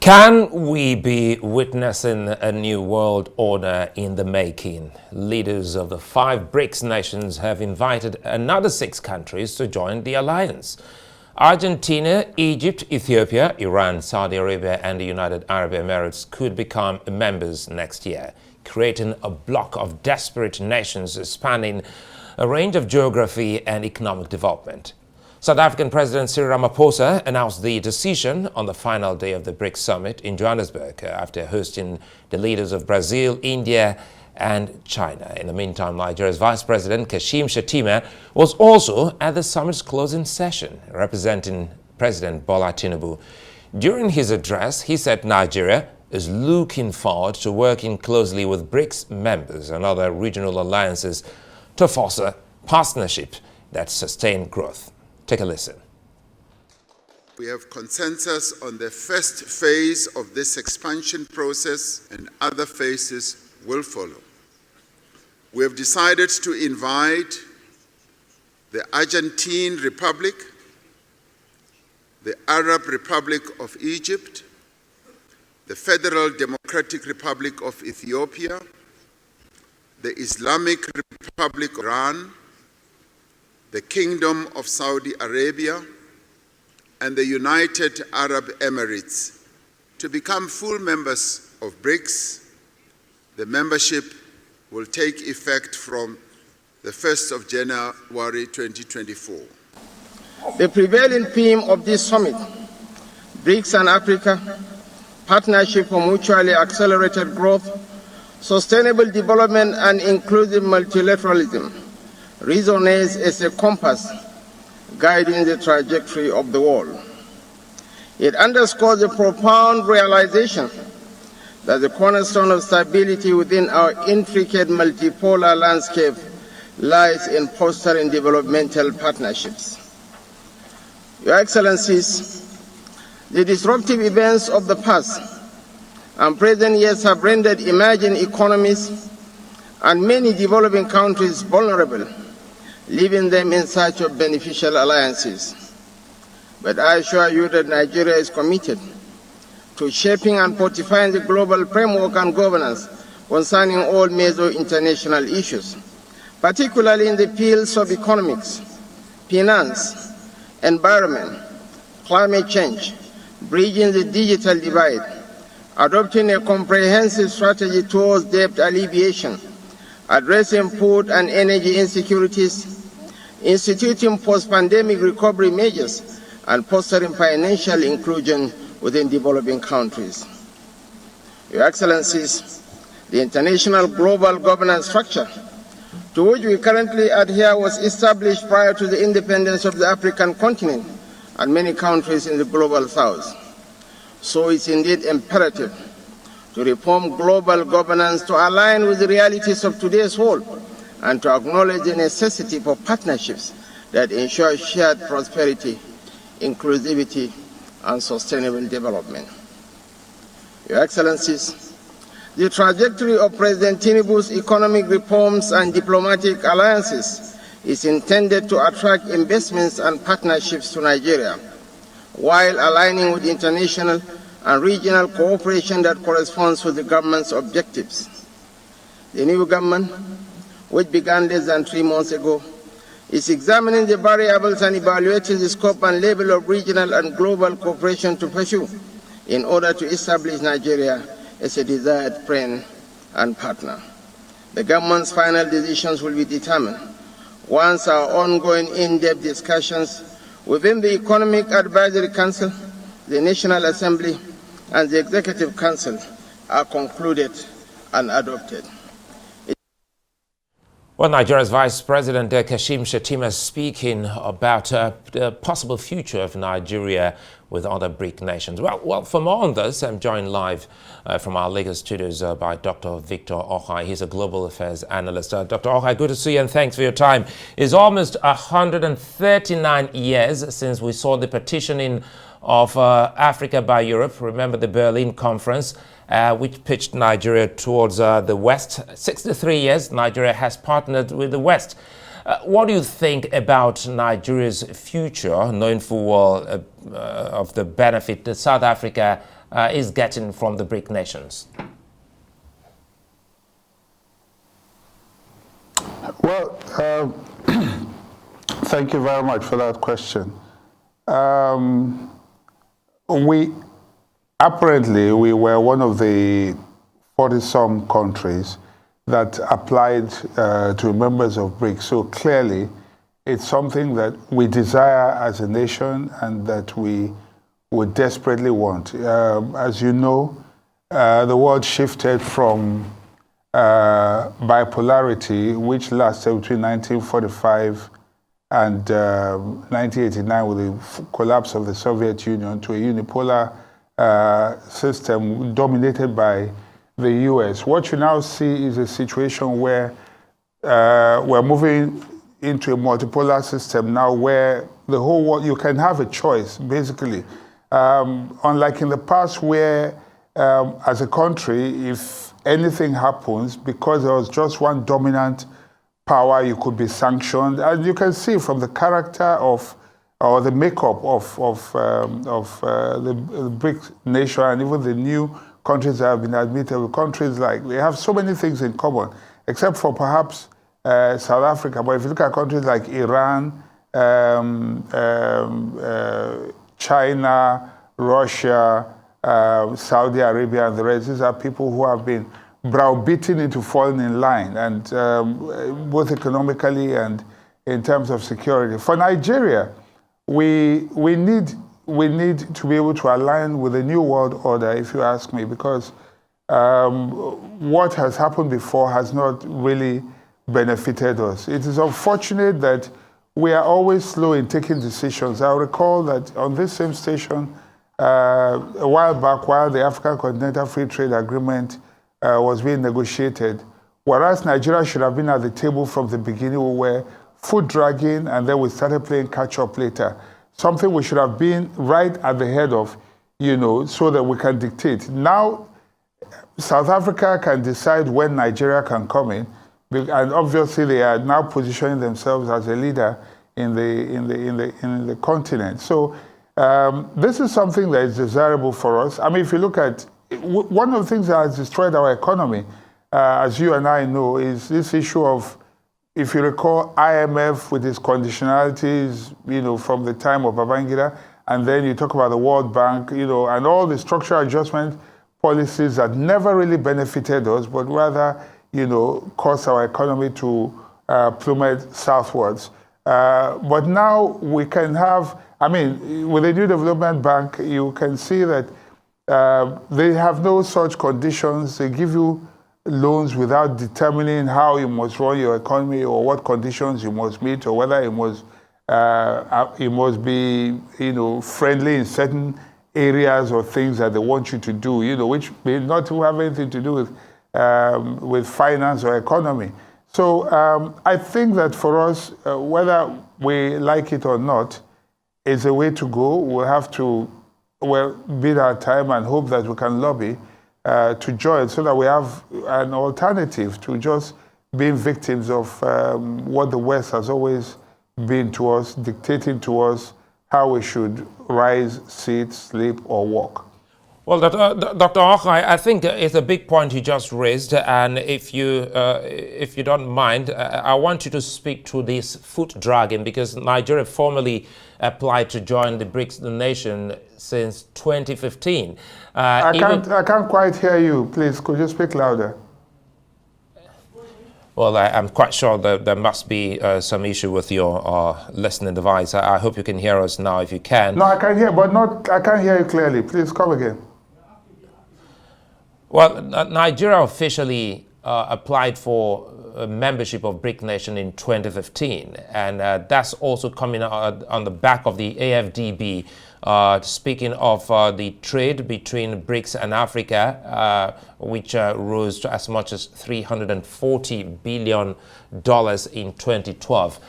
Can we be witnessing a new world order in the making? Leaders of the 5 BRICS nations have invited another 6 countries to join the alliance. Argentina, Egypt, Ethiopia, Iran, Saudi Arabia and the United Arab Emirates could become members next year, creating a bloc of desperate nations spanning a range of geography and economic development. South African President Cyril Ramaphosa announced the decision on the final day of the BRICS summit in Johannesburg after hosting the leaders of Brazil, India and China. In the meantime, Nigeria's Vice President Kashim Shettima was also at the summit's closing session, representing President Bola Tinubu. During his address, he said Nigeria is looking forward to working closely with BRICS members and other regional alliances to foster partnership that sustain growth. Take a listen. We have consensus on the first phase of this expansion process, and other phases will follow. We have decided to invite the Argentine Republic, the Arab Republic of Egypt, the Federal Democratic Republic of Ethiopia, the Islamic Republic of Iran, the Kingdom of Saudi Arabia, and the United Arab Emirates to become full members of BRICS. The membership will take effect from the 1st of January 2024. The prevailing theme of this summit, BRICS and Africa, partnership for mutually accelerated growth, sustainable development and inclusive multilateralism, resonates as a compass guiding the trajectory of the world. It underscores the profound realization that the cornerstone of stability within our intricate multipolar landscape lies in fostering developmental partnerships. Your Excellencies, the disruptive events of the past and present years have rendered emerging economies and many developing countries vulnerable, leaving them in search of beneficial alliances. But I assure you that Nigeria is committed to shaping and fortifying the global framework and governance concerning all major international issues, particularly in the fields of economics, finance, environment, climate change, bridging the digital divide, adopting a comprehensive strategy towards debt alleviation, addressing food and energy insecurities, instituting post-pandemic recovery measures, and fostering financial inclusion within developing countries. Your Excellencies, the international global governance structure to which we currently adhere was established prior to the independence of the African continent and many countries in the global south. So it's indeed imperative to reform global governance to align with the realities of today's world and to acknowledge the necessity for partnerships that ensure shared prosperity, inclusivity, and sustainable development. Your Excellencies, the trajectory of President Tinubu's economic reforms and diplomatic alliances is intended to attract investments and partnerships to Nigeria, while aligning with international and regional cooperation that corresponds with the government's objectives. The new government, which began less than 3 months ago, is examining the variables and evaluating the scope and level of regional and global cooperation to pursue in order to establish Nigeria as a desired friend and partner. The government's final decisions will be determined once our ongoing in-depth discussions within the Economic Advisory Council, the National Assembly, and the Executive Council are concluded and adopted. Well, Nigeria's Vice President Kashim Shettima speaking about the possible future of Nigeria with other BRIC nations. Well, for more on this, I'm joined live from our Lagos studios by Dr. Victor Okhai. He's a global affairs analyst. Dr. Okhai, good to see you and thanks for your time. It's almost 139 years since we saw the partitioning of Africa by Europe. Remember the Berlin Conference, which pitched Nigeria towards the West. 63 years, Nigeria has partnered with the West. What do you think about Nigeria's future, knowing full well of the benefit that South Africa is getting from the BRIC nations? Well, thank you very much for that question. Apparently, we were one of the 40-some countries that applied to be members of BRICS. So clearly, it's something that we desire as a nation and that we would desperately want. As you know, the world shifted from bipolarity, which lasted between 1945 and 1989 with the collapse of the Soviet Union, to a unipolar system dominated by the US. What you now see is a situation where we're moving into a multipolar system now, where the whole world, you can have a choice, basically. Unlike in the past where, as a country, if anything happens, because there was just one dominant power, you could be sanctioned. And you can see from the character of, or the makeup of the BRICS nation, and even the new countries that have been admitted, countries like, they have so many things in common, except for perhaps South Africa. But if you look at countries like Iran, China, Russia, Saudi Arabia, and the rest, these are people who have been browbeaten into falling in line, and both economically and in terms of security. For Nigeria, we need to be able to align with the new world order, if you ask me, because what has happened before has not really benefited us. It is unfortunate that we are always slow in taking decisions. I recall that on this same station, a while back, while the African Continental Free Trade Agreement was being negotiated, whereas Nigeria should have been at the table from the beginning, we were foot dragging, and then we started playing catch up later. Something we should have been right at the head of, so that we can dictate. Now, South Africa can decide when Nigeria can come in, and obviously they are now positioning themselves as a leader in the continent. So this is something that is desirable for us. I mean, if you look at one of the things that has destroyed our economy, as you and I know, is this issue of, if you recall, IMF with its conditionalities, from the time of Babangida, and then you talk about the World Bank, and all the structural adjustment policies that never really benefited us, but rather, caused our economy to plummet southwards. But now we can have, with the New Development Bank, you can see that they have no such conditions. They give you loans without determining how you must run your economy, or what conditions you must meet, or whether it must be, friendly in certain areas or things that they want you to do, which may not have anything to do with finance or economy. So I think that for us, whether we like it or not, is a way to go. We'll have to bid our time and hope that we can lobby to join, so that we have an alternative to just being victims of what the West has always been to us, dictating to us how we should rise, sit, sleep, or walk. Well, Dr. Okhai, I think it's a big point you just raised, and if you don't mind, I want you to speak to this foot dragging, because Nigeria formally applied to join the BRICS nation since 2015. I can't quite hear you. Please, could you speak louder? Well, I'm quite sure that there must be some issue with your listening device. I hope you can hear us now, if you can. No, I can hear, but I can't hear you clearly. Please come again. Well, Nigeria officially applied for membership of BRIC Nation in 2015, and that's also coming on the back of the AFDB. Speaking of the trade between BRICS and Africa, which rose to as much as $340 billion in 2012.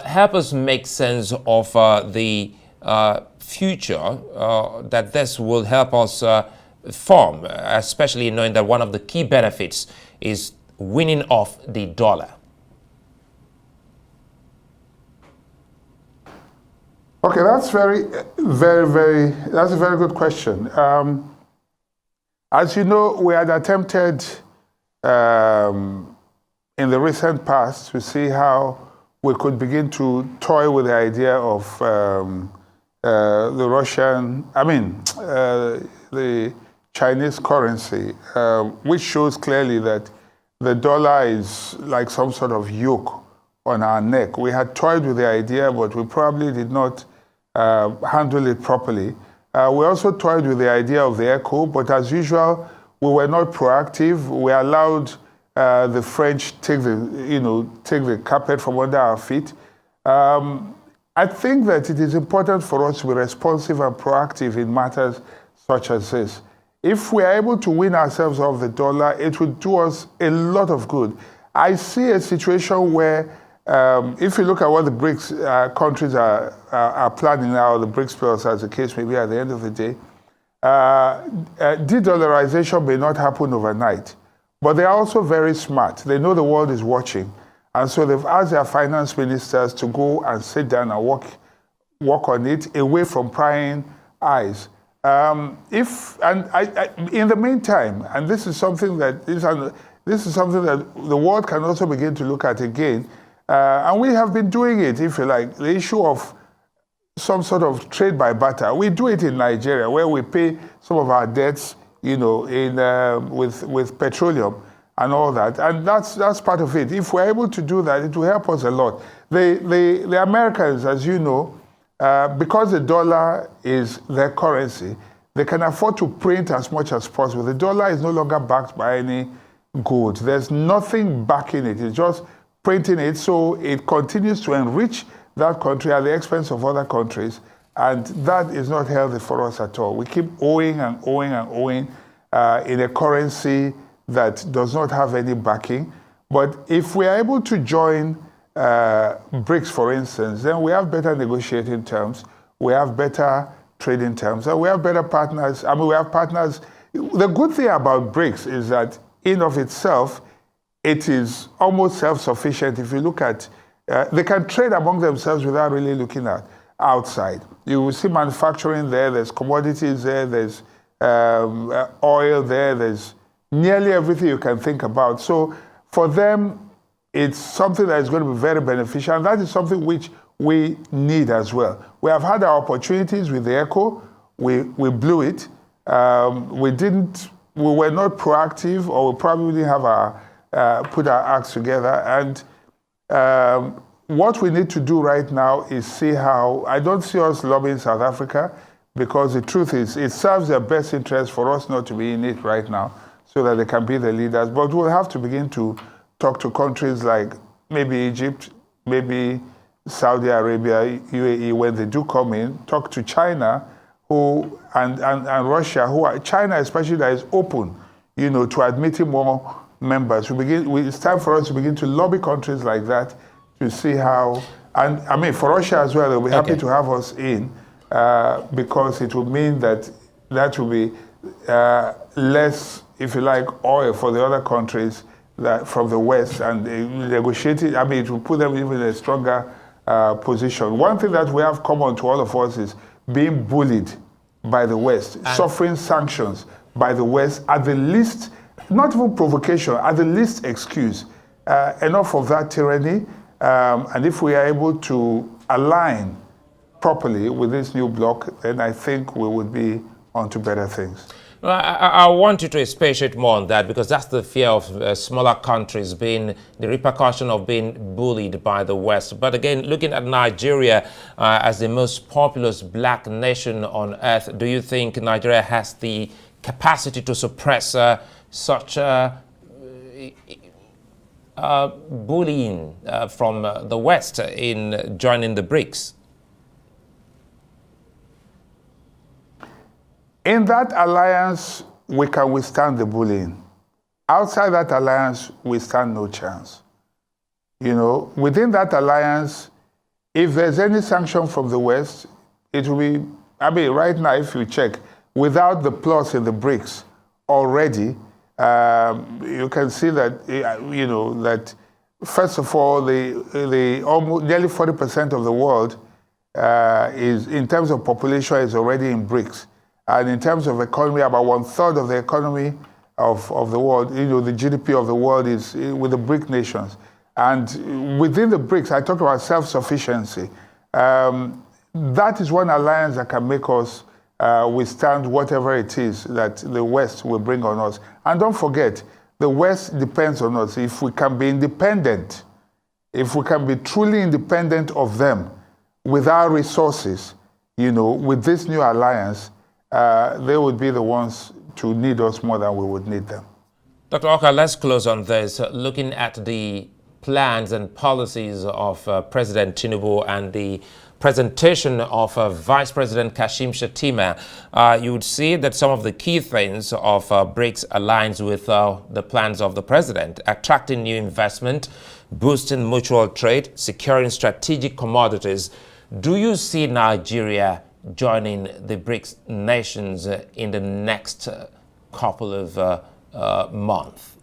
Help us make sense of the future that this will help us form, especially knowing that one of the key benefits is winning off the dollar. Okay, that's that's a very good question. As you know, we had attempted in the recent past to see how we could begin to toy with the idea of the Chinese currency, which shows clearly that the dollar is like some sort of yoke on our neck. We had toyed with the idea, but we probably did not handle it properly. We also toyed with the idea of the echo, but as usual, we were not proactive. We allowed the French take the carpet from under our feet. I think that it is important for us to be responsive and proactive in matters such as this. If we are able to win ourselves off the dollar, it would do us a lot of good. I see a situation where, if you look at what the BRICS countries are planning now, the BRICS plus, as the case may be at the end of the day, de-dollarization may not happen overnight, but they are also very smart. They know the world is watching, and so they've asked their finance ministers to go and sit down and work on it away from prying eyes. In the meantime, and this is something that the world can also begin to look at again, and we have been doing it, if you like, the issue of some sort of trade by barter. We do it in Nigeria, where we pay some of our debts, with petroleum and all that, and that's part of it. If we're able to do that, it will help us a lot. The Americans, as you know, because the dollar is their currency, they can afford to print as much as possible. The dollar is no longer backed by any gold. There's nothing backing it. It's just printing it, so it continues to enrich that country at the expense of other countries, and that is not healthy for us at all. We keep owing and owing and owing in a currency that does not have any backing. But if we are able to join BRICS, for instance, then we have better negotiating terms, we have better trading terms, and we have better partners. We have partners. The good thing about BRICS is that in of itself, it is almost self-sufficient. If you look at, they can trade among themselves without really looking at outside. You will see manufacturing there, there's commodities there, there's oil there, there's nearly everything you can think about. So for them, it's something that is going to be very beneficial, and that is something which we need as well. We have had our opportunities with the ECHO. We blew it. We were not proactive, or we probably didn't have put our acts together. And what we need to do right now is see how, I don't see us lobbying South Africa, because the truth is, it serves their best interest for us not to be in it right now, so that they can be the leaders. But we'll have to begin to talk to countries like maybe Egypt, maybe Saudi Arabia, UAE, when they do come in, talk to China, and Russia, China especially, that is open, to admitting more members. It's time for us to begin to lobby countries like that to see how, and for Russia as well, they'll be happy to have us in, because it would mean that will be less, if you like, oil for the other countries from the West, and negotiating, it will put them even in a stronger position. One thing that we have common to all of us is being bullied by the West, suffering sanctions by the West at the least, not even provocation, at the least excuse. Enough of that tyranny, and if we are able to align properly with this new bloc, then I think we would be on to better things. Well, I want you to expatiate more on that, because that's the fear of smaller countries being, the repercussion of being bullied by the West. But again, looking at Nigeria as the most populous black nation on earth, do you think Nigeria has the capacity to suppress such bullying from the West in joining the BRICS? In that alliance, we can withstand the bullying. Outside that alliance, we stand no chance. Within that alliance, if there's any sanction from the West, it will be, right now, if you check, without the plus in the BRICS already, you can see that, that first of all, the almost nearly 40% of the world is, in terms of population, is already in BRICS. And in terms of economy, about 1/3 of the economy of the world, the GDP of the world is with the BRIC nations. And within the BRICS, I talk about self-sufficiency. That is one alliance that can make us withstand whatever it is that the West will bring on us. And don't forget, the West depends on us. If we can be independent, if we can be truly independent of them with our resources, with this new alliance, they would be the ones to need us more than we would need them. Dr. Okhai, let's close on this. Looking at the plans and policies of President Tinubu and the presentation of Vice President Kashim Shettima, you would see that some of the key things of BRICS aligns with the plans of the president: attracting new investment, boosting mutual trade, securing strategic commodities. Do you see Nigeria joining the BRICS nations in the next couple of months?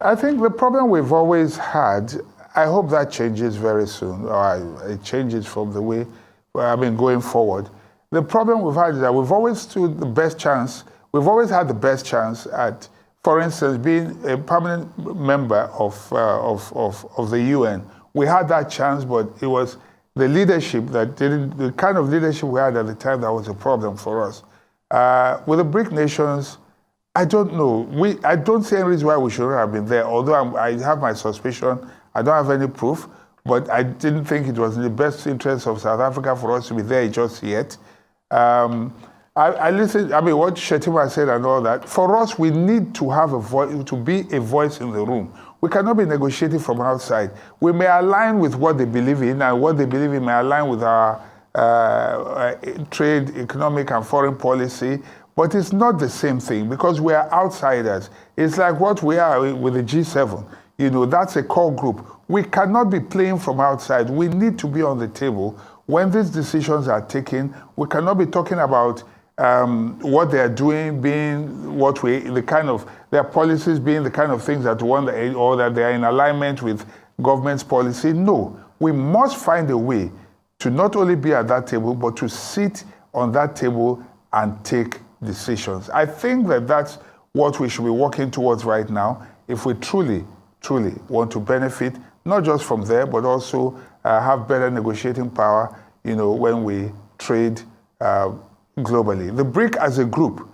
I think the problem we've always had, I hope that changes very soon, or it changes from the way, going forward. The problem we've had is that we've always stood the best chance, we've always had the best chance at, for instance, being a permanent member of the UN. We had that chance, but it was the leadership that didn't, the kind of leadership we had at the time that was a problem for us. With the BRIC nations, I don't know. I don't see any reason why we shouldn't have been there, although I have my suspicion. I don't have any proof, but I didn't think it was in the best interest of South Africa for us to be there just yet. I listened, what Shettima said and all that. For us, we need to have a voice, to be a voice in the room. We cannot be negotiating from outside. We may align with what they believe in, and what they believe in may align with our trade, economic, and foreign policy. But it's not the same thing because we are outsiders. It's like what we are with the G7. That's a core group. We cannot be playing from outside. We need to be on the table. When these decisions are taken, we cannot be talking about what they are doing being their policies being the kind of things that or that they are in alignment with government's policy. No, we must find a way to not only be at that table, but to sit on that table and take decisions. I think that that's what we should be working towards right now if we truly want to benefit, not just from there, but also have better negotiating power, when we trade globally. The BRIC as a group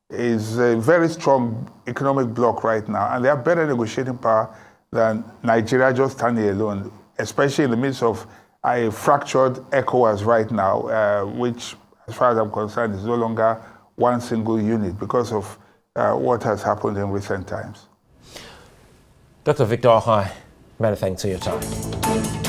is a very strong economic bloc right now, and they have better negotiating power than Nigeria just standing alone, especially in the midst of a fractured ECOWAS right now, which, as far as I'm concerned, is no longer one single unit because of what has happened in recent times. Dr. Victor Okhai, many thanks for your time.